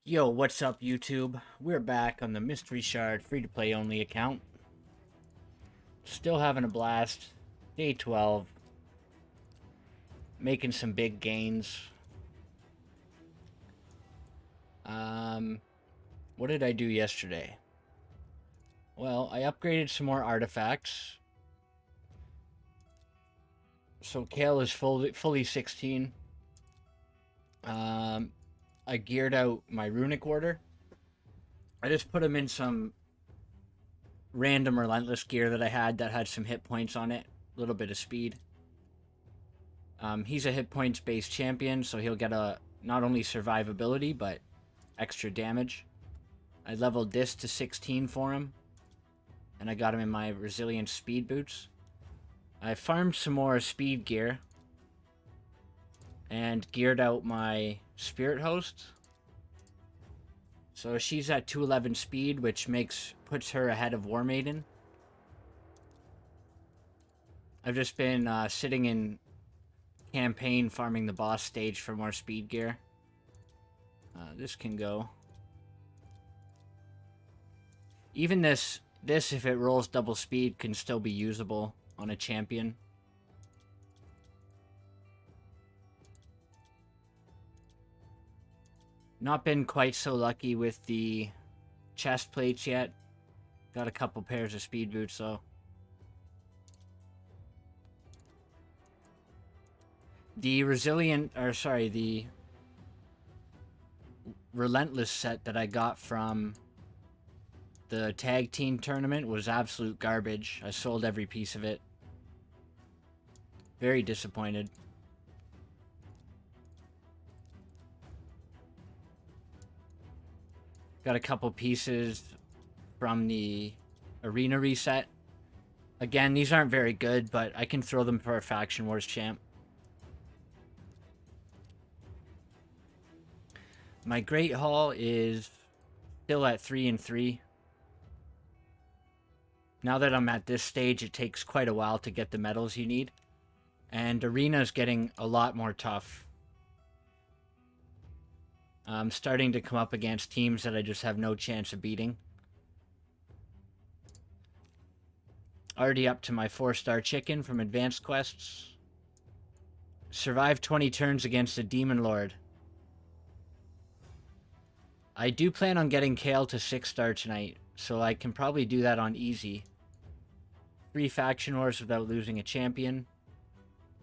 Yo, what's up, YouTube? We're back on the Mystery Shard free-to-play only account. Still having a blast. Day 12. Making some big gains. What did I do yesterday? Well, I upgraded some more artifacts. So Kale is fully 16. I geared out my runic order. I just put him in some random relentless gear that I had that had some hit points on it. A little bit of speed. He's a hit points based champion, so he'll get a not only survivability but extra damage. I leveled this to 16 for him, and I got him in my resilient speed boots. I farmed some more speed gear and geared out my spirit host. So she's at 211 speed, which puts her ahead of War Maiden. I've just been sitting in campaign farming the boss stage for more speed gear. This can go. Even this if it rolls double speed can still be usable on a champion. Not been quite so lucky with the chest plates yet. Got a couple pairs of speed boots though. The the relentless set that I got from the tag team tournament was absolute garbage. I sold every piece of it. Very disappointed. Got a couple pieces from the arena reset. Again, these aren't very good, but I can throw them for a Faction Wars champ. My Great Hall is still at 3-3. Now that I'm at this stage, it takes quite a while to get the medals you need. And Arena's getting a lot more tough. I'm starting to come up against teams that I just have no chance of beating. Already up to my 4-star chicken from Advanced Quests. Survived 20 turns against a Demon Lord. I do plan on getting Kale to 6-star tonight, so I can probably do that on easy. 3 faction wars without losing a champion.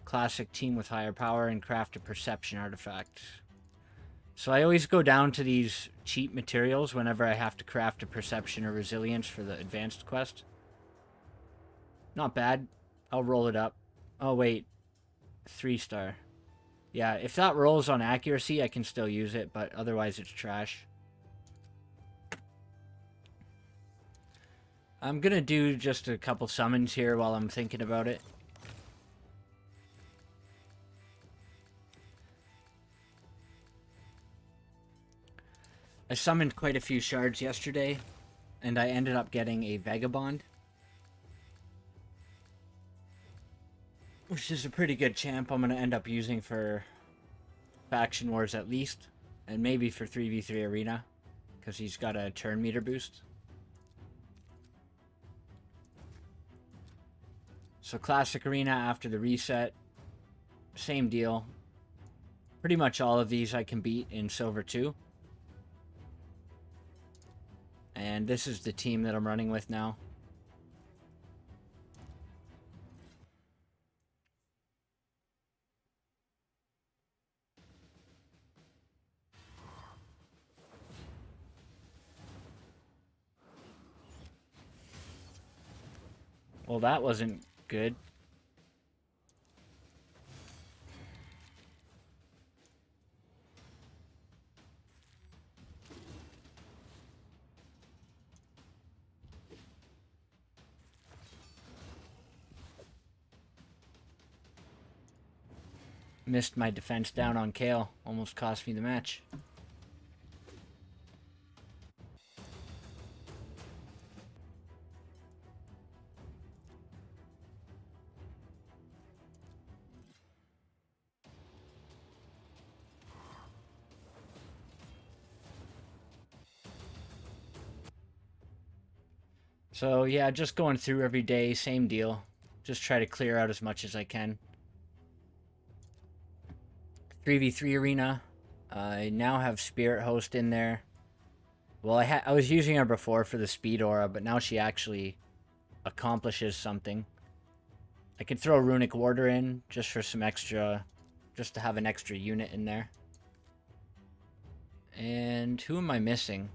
Classic team with higher power, and craft a perception artifact. So I always go down to these cheap materials whenever I have to craft a perception or resilience for the advanced quest. Not bad. I'll roll it up. Oh wait, 3-star. Yeah, if that rolls on accuracy, I can still use it, but otherwise it's trash. I'm gonna do just a couple summons here while I'm thinking about it. I summoned quite a few shards yesterday, and I ended up getting a Vagabond, which is a pretty good champ I'm gonna end up using for Faction Wars at least, and maybe for 3v3 Arena, because he's got a turn meter boost. So Classic Arena after the reset, same deal. Pretty much all of these I can beat in Silver 2. And this is the team that I'm running with now. Well, that wasn't good. Missed my defense down on Kale. Almost cost me the match. So yeah, just going through every day, same deal. Just try to clear out as much as I can. 3v3 arena. I now have Spirit Host in there. Well, I was using her before for the speed aura, but now she actually accomplishes something. I could throw Runic Warder in just for some extra, just to have an extra unit in there. And who am I missing?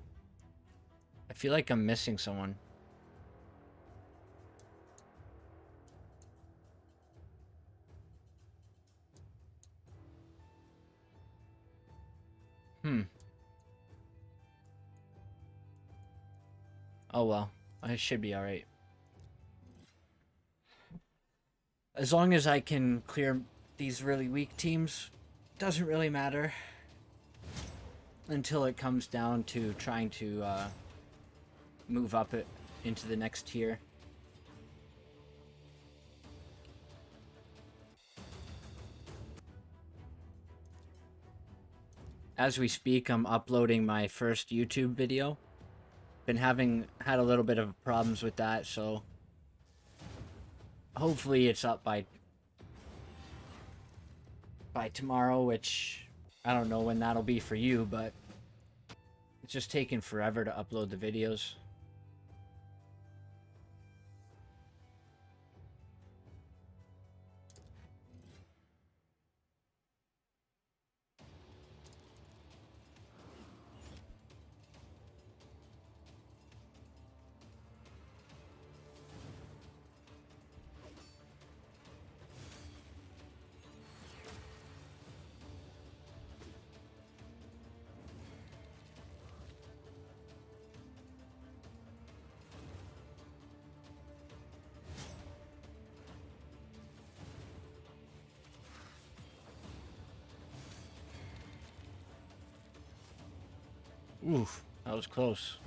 I feel like I'm missing someone. Oh well, I should be alright. As long as I can clear these really weak teams, doesn't really matter. Until it comes down to trying to move up it into the next tier. As we speak, I'm uploading my first YouTube video. Been had a little bit of problems with that, so hopefully it's up by tomorrow, which I don't know when that'll be for you, but it's just taking forever to upload the videos. Oof, that was close.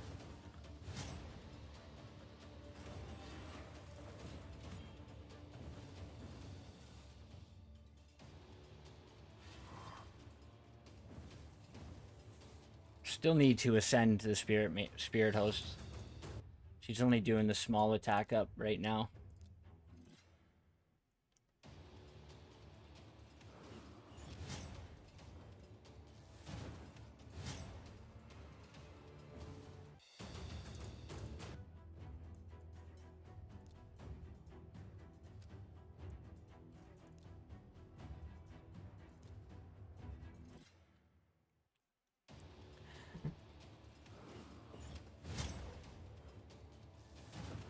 Still need to ascend the spirit host. She's only doing the small attack up right now.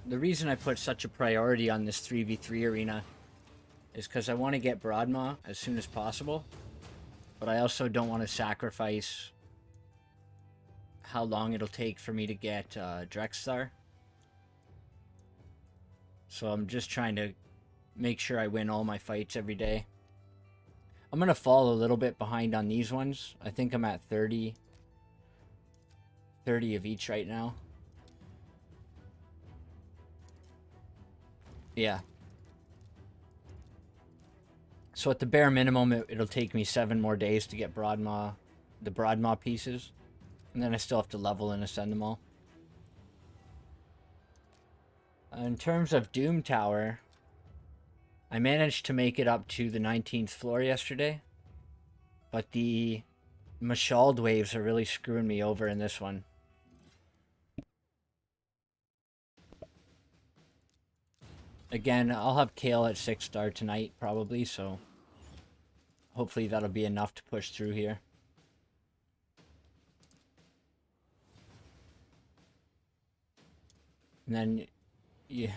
The reason I put such a priority on this 3v3 arena is because I want to get broadmaw as soon as possible, but I also don't want to sacrifice how long it'll take for me to get drexthar. So I'm just trying to make sure I win all my fights every day. I'm going to fall a little bit behind on these ones. I think I'm at 30 of each right now. Yeah. So at the bare minimum, it'll take me 7 more days to get broadmaw, the broadmaw pieces. And then I still have to level and ascend them all. In terms of Doom Tower, I managed to make it up to the 19th floor yesterday. But the Mashald waves are really screwing me over in this one. Again, I'll have Kale at 6-star tonight, probably, so hopefully that'll be enough to push through here. And then you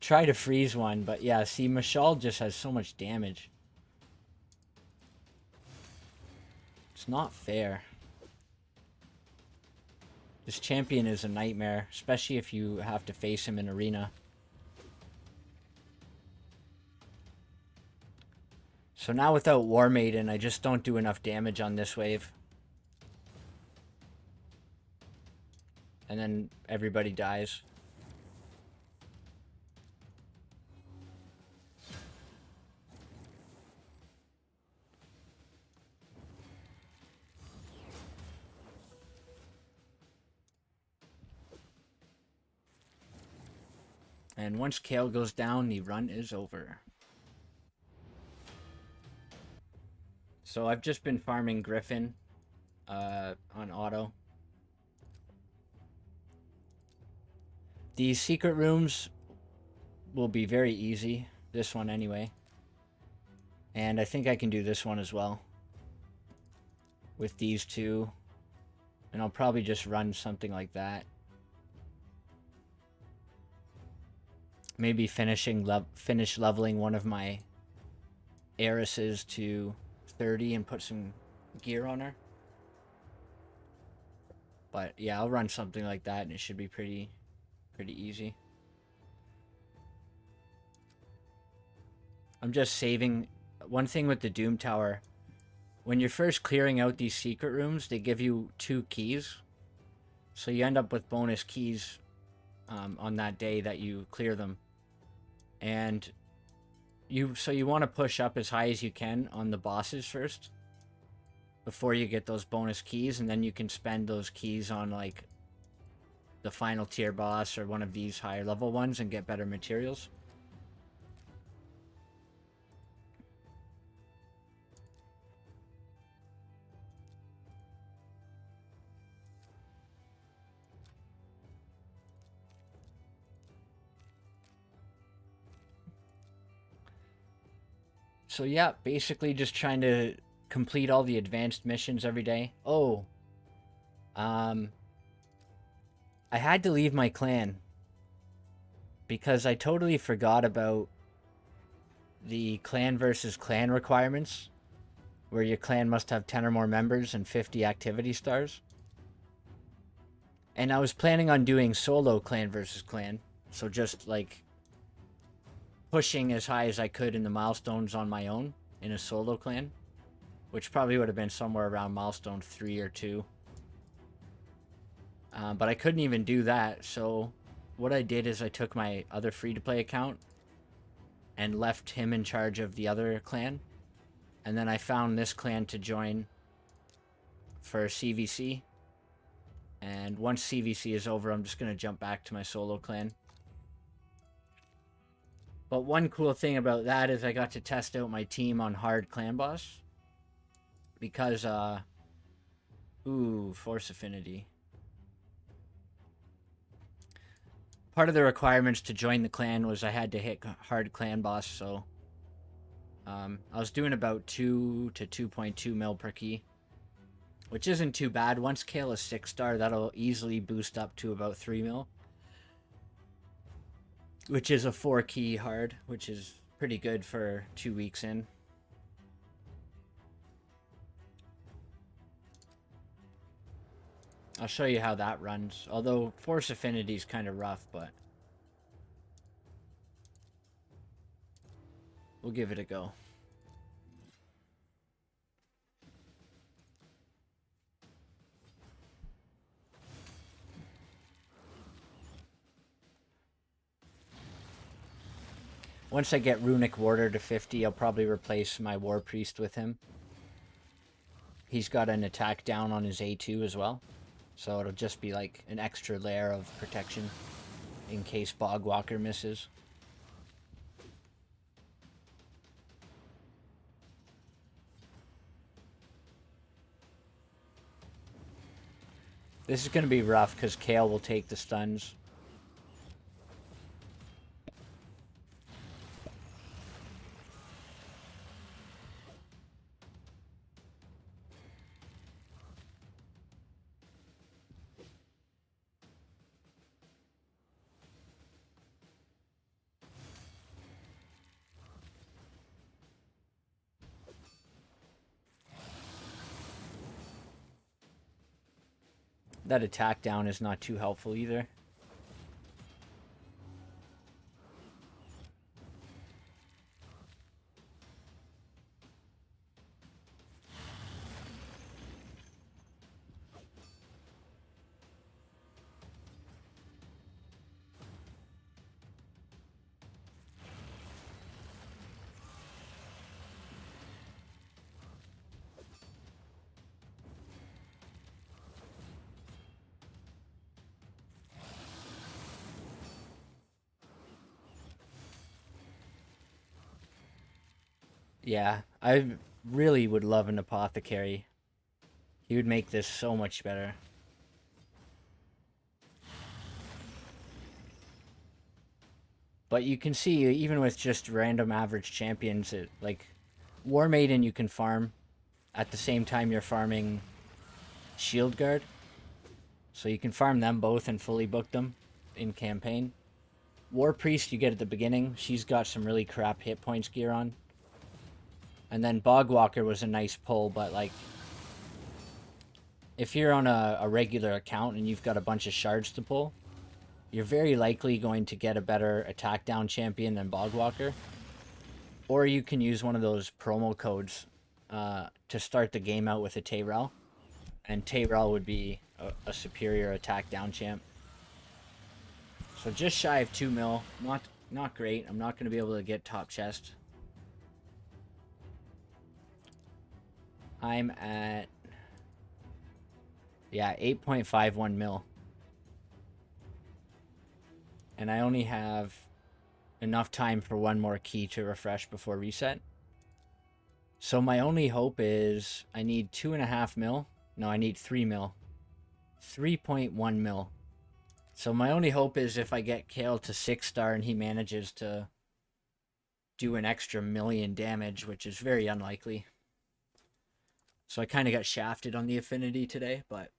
try to freeze one, but yeah, see, Mashal just has so much damage. It's not fair. This champion is a nightmare, especially if you have to face him in arena. So now without War Maiden, I just don't do enough damage on this wave. And then everybody dies. And once Kale goes down, the run is over. So I've just been farming Griffin on auto. These secret rooms will be very easy. This one anyway. And I think I can do this one as well. With these two. And I'll probably just run something like that. Maybe finish leveling one of my heiresses to 30 and put some gear on her. But yeah, I'll run something like that and it should be pretty easy. I'm just saving. One thing with the Doom Tower, when you're first clearing out these secret rooms, they give you 2 keys. So you end up with bonus keys on that day that you clear them. And you want to push up as high as you can on the bosses first before you get those bonus keys, and then you can spend those keys on like the final tier boss or one of these higher level ones and get better materials. So yeah, basically just trying to complete all the advanced missions every day. Oh, I had to leave my clan because I totally forgot about the clan versus clan requirements, where your clan must have 10 or more members and 50 activity stars. And I was planning on doing solo clan versus clan, so just like pushing as high as I could in the milestones on my own in a solo clan, which probably would have been somewhere around milestone 3 or 2. But I couldn't even do that, so what I did is I took my other free-to-play account and left him in charge of the other clan, and then I found this clan to join for CVC, and once CVC is over, I'm just going to jump back to my solo clan. But one cool thing about that is I got to test out my team on hard clan boss. Because, force affinity. Part of the requirements to join the clan was I had to hit hard clan boss, so... I was doing about 2 to 2.2 mil per key. Which isn't too bad. Once Kale is 6-star, that'll easily boost up to about 3 mil. Which is a 4 key hard, which is pretty good for 2 weeks in. I'll show you how that runs. Although force affinity is kind of rough, but we'll give it a go. Once I get Runic Warder to 50, I'll probably replace my War Priest with him. He's got an attack down on his A2 as well. So it'll just be like an extra layer of protection in case Bogwalker misses. This is going to be rough because Kale will take the stuns. That attack down is not too helpful either. Yeah, I really would love an apothecary. He would make this so much better. But you can see, even with just random average champions, like War Maiden you can farm at the same time you're farming Shield Guard. So you can farm them both and fully book them in campaign. War Priest you get at the beginning. She's got some really crap hit points gear on. And then Bogwalker was a nice pull, but like if you're on a regular account and you've got a bunch of shards to pull, you're very likely going to get a better attack down champion than Bogwalker. Or you can use one of those promo codes to start the game out with a Tayrel. And Tayrel would be a superior attack down champ. So just shy of 2 mil. Not great. I'm not going to be able to get top chest. I'm at... yeah, 8.51 mil. And I only have enough time for one more key to refresh before reset. So my only hope is I need 2.5 mil. No, I need 3 mil. 3.1 mil. So my only hope is if I get Kale to 6-star and he manages to do an extra million damage, which is very unlikely. So I kind of got shafted on the affinity today, but...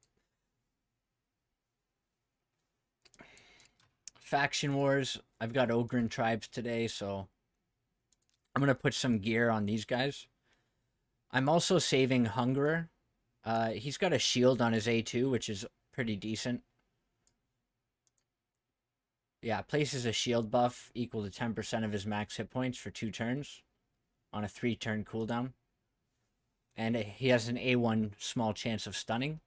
Faction Wars, I've got Ogren tribes today, so I'm going to put some gear on these guys. I'm also saving Hungerer. He's got a shield on his A2, which is pretty decent. Yeah, places a shield buff equal to 10% of his max hit points for 2 turns on a 3-turn cooldown. And he has an A1 small chance of stunning.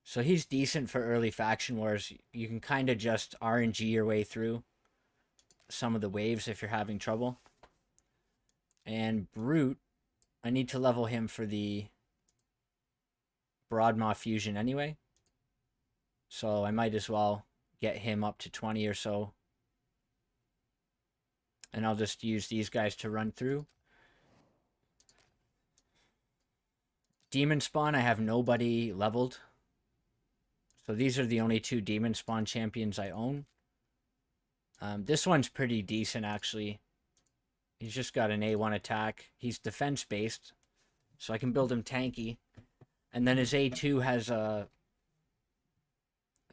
So he's decent for early Faction Wars. You can kind of just RNG your way through some of the waves if you're having trouble. And Brute, I need to level him for the broadmaw fusion anyway. So I might as well get him up to 20 or so. And I'll just use these guys to run through. Demon Spawn, I have nobody leveled. So these are the only 2 Demon Spawn champions I own. This one's pretty decent, actually. He's just got an A1 attack. He's defense-based, so I can build him tanky. And then his A2 has a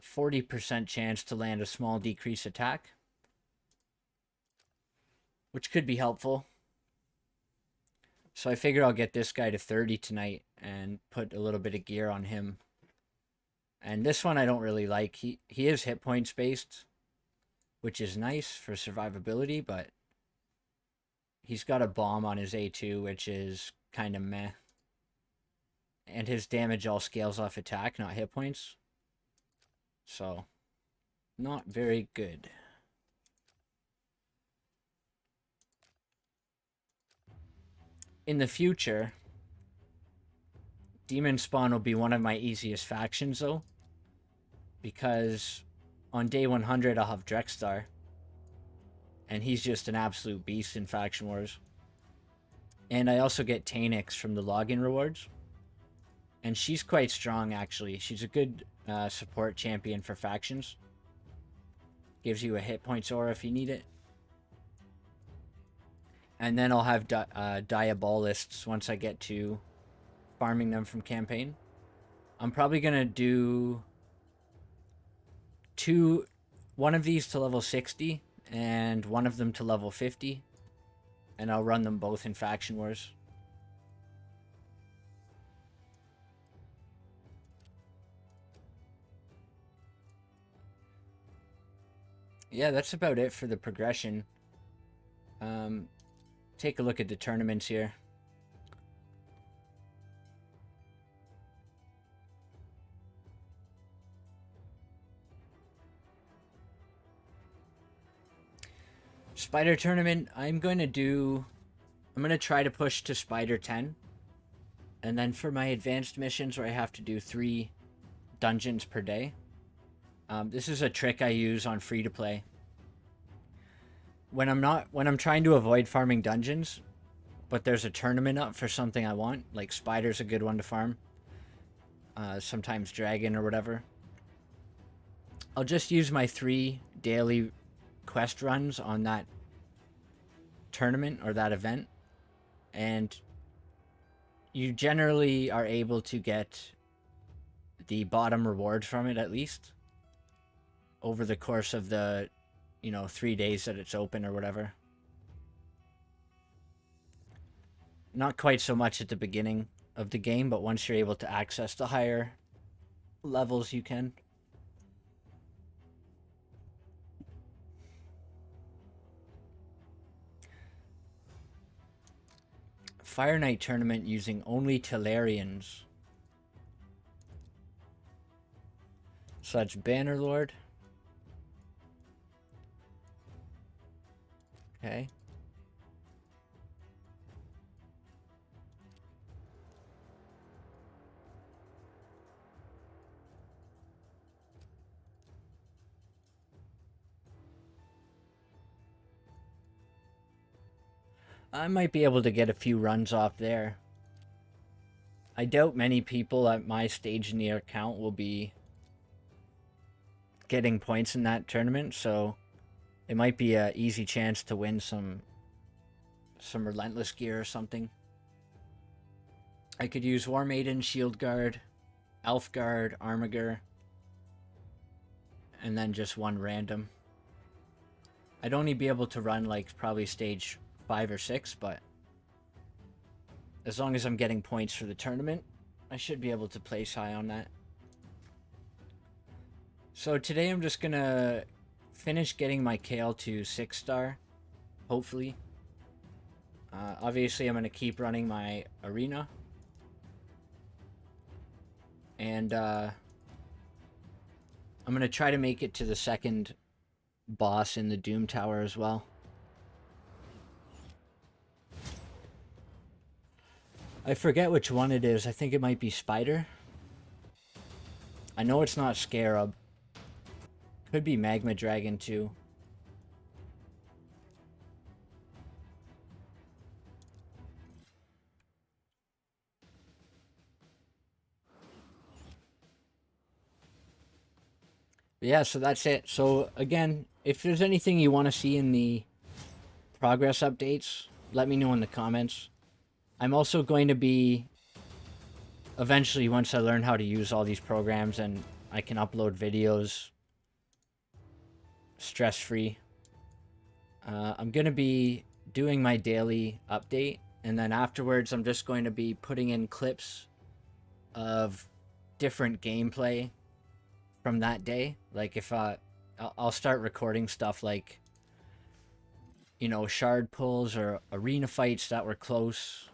40% chance to land a small decrease attack, which could be helpful. So I figure I'll get this guy to 30 tonight and put a little bit of gear on him. And this one I don't really like. He is hit points based, which is nice for survivability, but he's got a bomb on his A2, which is kind of meh. And his damage all scales off attack, not hit points. So, not very good. In the future, Demon Spawn will be one of my easiest factions, though. Because on day 100, I'll have Drexthar. And he's just an absolute beast in Faction Wars. And I also get Tanix from the login rewards. And she's quite strong, actually. She's a good support champion for factions. Gives you a hit points aura if you need it. And then I'll have Diabolists once I get to farming them from campaign. I'm probably going to do one of these to level 60 and one of them to level 50. And I'll run them both in Faction Wars. Yeah, that's about it for the progression. Take a look at the tournaments here. Spider tournament, I'm going to try to push to Spider 10. And then for my advanced missions where I have to do 3 dungeons per day. This is a trick I use on free to play. When I'm trying to avoid farming dungeons, but there's a tournament up for something I want. Like spider's a good one to farm. Sometimes dragon or whatever. I'll just use my 3 daily quest runs on that tournament or that event, and you generally are able to get the bottom rewards from it, at least over the course of the 3 days that it's open or whatever. Not quite so much at the beginning of the game, but once you're able to access the higher levels, you can. Fire Knight tournament using only Tellarians. Such Bannerlord. Okay. I might be able to get a few runs off there. I doubt many people at my stage in the account will be getting points in that tournament, so it might be an easy chance to win some relentless gear or something. I could use War Maiden, Shield Guard, Elf Guard, Armiger, and then just one random. I'd only be able to run like probably stage 5 or 6, but as long as I'm getting points for the tournament, I should be able to place high on that. So today I'm just gonna finish getting my Kale to 6-star, hopefully. Obviously I'm gonna keep running my arena, and I'm gonna try to make it to the second boss in the Doom Tower as well. I forget which one it is. I think it might be Spider. I know it's not Scarab. Could be Magma Dragon too. But yeah, so that's it. So again, if there's anything you want to see in the progress updates, let me know in the comments. I'm also going to be, eventually, once I learn how to use all these programs and I can upload videos stress-free, I'm going to be doing my daily update, and then afterwards I'm just going to be putting in clips of different gameplay from that day. Like if I'll start recording stuff like, shard pulls or arena fights that were close,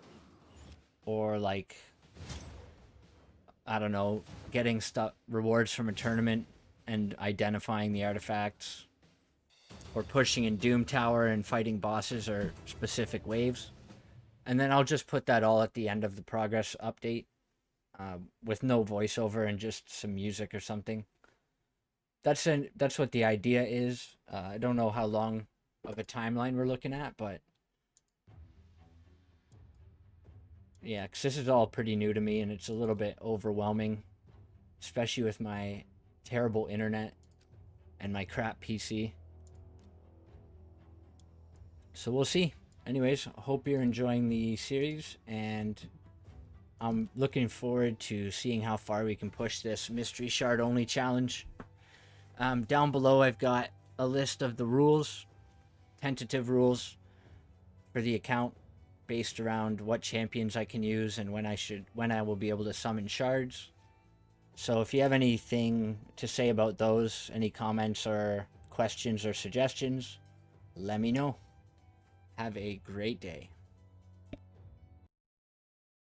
or like, I don't know, getting rewards from a tournament and identifying the artifacts, or pushing in Doom Tower and fighting bosses or specific waves. And then I'll just put that all at the end of the progress update, with no voiceover and just some music or something. That's what the idea is. I don't know how long of a timeline we're looking at, but yeah, because this is all pretty new to me and it's a little bit overwhelming, especially with my terrible internet and my crap PC. So we'll see. Anyways, hope you're enjoying the series, and I'm looking forward to seeing how far we can push this mystery shard only challenge. Down below I've got a list of the rules, tentative rules for the account, based around what champions I can use and when I will be able to summon shards. So if you have anything to say about those, any comments or questions or suggestions, let me know. Have a great day.